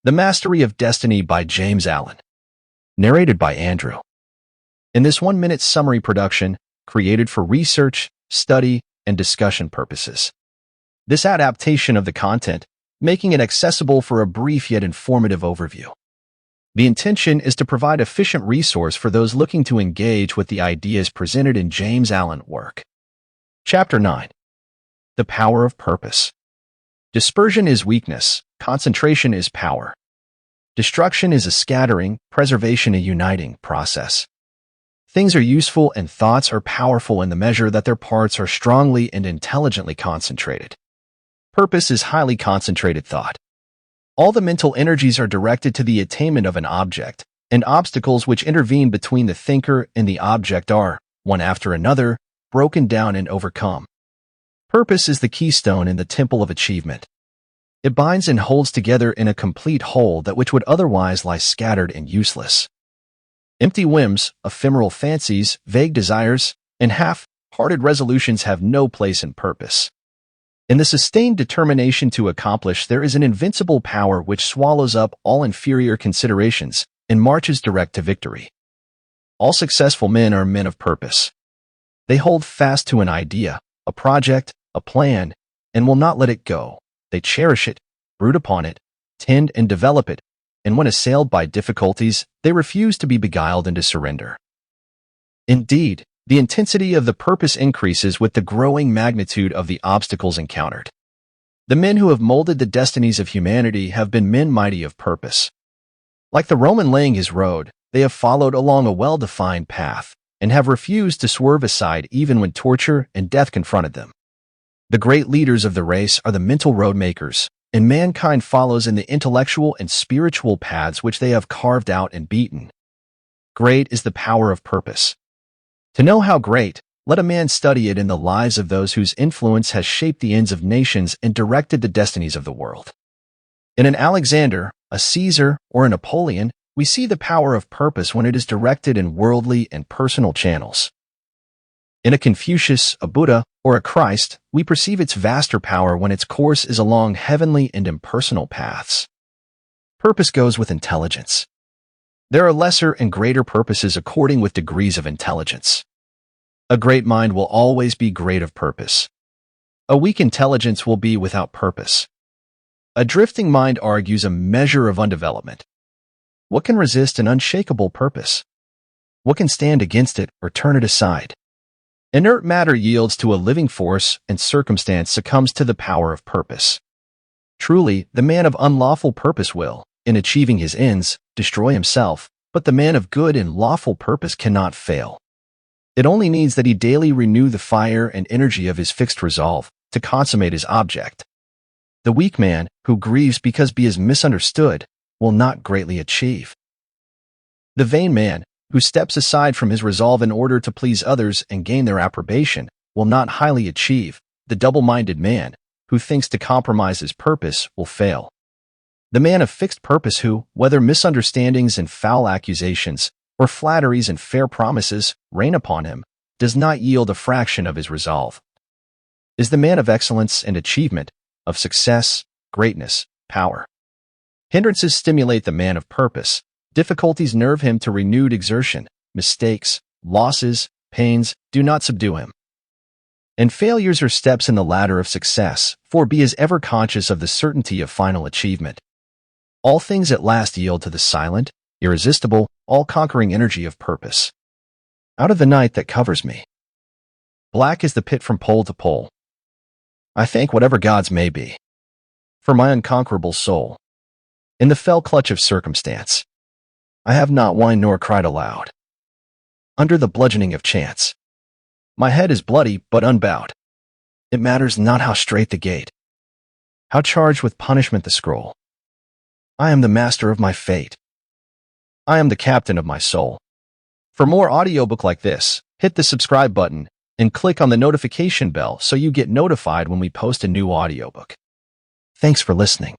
The Mastery of Destiny by James Allen. Narrated by Andrew. In this 1-minute summary production, created for research, study, and discussion purposes. This adaptation of the content, making it accessible for a brief yet informative overview. The intention is to provide efficient resource for those looking to engage with the ideas presented in James Allen work. Chapter 9. The Power of Purpose. Dispersion is weakness, concentration is power. Destruction is a scattering, preservation a uniting process. Things are useful and thoughts are powerful in the measure that their parts are strongly and intelligently concentrated. Purpose is highly concentrated thought. All the mental energies are directed to the attainment of an object, and obstacles which intervene between the thinker and the object are, one after another, broken down and overcome. Purpose is the keystone in the temple of achievement. It binds and holds together in a complete whole that which would otherwise lie scattered and useless. Empty whims, ephemeral fancies, vague desires, and half-hearted resolutions have no place in purpose. In the sustained determination to accomplish, there is an invincible power which swallows up all inferior considerations and marches direct to victory. All successful men are men of purpose. They hold fast to an idea, a project, a plan, and will not let it go. They cherish it, brood upon it, tend and develop it, and when assailed by difficulties, they refuse to be beguiled into surrender. Indeed, the intensity of the purpose increases with the growing magnitude of the obstacles encountered. The men who have molded the destinies of humanity have been men mighty of purpose. Like the Roman laying his road, they have followed along a well-defined path and have refused to swerve aside even when torture and death confronted them. The great leaders of the race are the mental road makers, and mankind follows in the intellectual and spiritual paths which they have carved out and beaten. Great is the power of purpose. To know how great, let a man study it in the lives of those whose influence has shaped the ends of nations and directed the destinies of the world. In an Alexander, a Caesar, or a Napoleon, we see the power of purpose when it is directed in worldly and personal channels. In a Confucius, a Buddha, or a Christ, we perceive its vaster power when its course is along heavenly and impersonal paths. Purpose goes with intelligence. There are lesser and greater purposes according with degrees of intelligence. A great mind will always be great of purpose. A weak intelligence will be without purpose. A drifting mind argues a measure of undevelopment. What can resist an unshakable purpose? What can stand against it or turn it aside? Inert matter yields to a living force, and circumstance succumbs to the power of purpose. Truly, the man of unlawful purpose will, in achieving his ends, destroy himself, but the man of good and lawful purpose cannot fail. It only needs that he daily renew the fire and energy of his fixed resolve to consummate his object. The weak man, who grieves because he is misunderstood, will not greatly achieve. The vain man, who steps aside from his resolve in order to please others and gain their approbation, will not highly achieve. The double-minded man, who thinks to compromise his purpose, will fail. The man of fixed purpose who, whether misunderstandings and foul accusations, or flatteries and fair promises, rain upon him, does not yield a fraction of his resolve, is the man of excellence and achievement, of success, greatness, power. Hindrances stimulate the man of purpose. Difficulties nerve him to renewed exertion. Mistakes, losses, pains do not subdue him. And failures are steps in the ladder of success, for he is ever conscious of the certainty of final achievement. All things at last yield to the silent, irresistible, all-conquering energy of purpose. Out of the night that covers me, black is the pit from pole to pole. I thank whatever gods may be for my unconquerable soul. In the fell clutch of circumstance, I have not whined nor cried aloud. Under the bludgeoning of chance, my head is bloody but unbowed. It matters not how straight the gate, how charged with punishment the scroll. I am the master of my fate. I am the captain of my soul. For more audiobook like this, hit the subscribe button and click on the notification bell so you get notified when we post a new audiobook. Thanks for listening.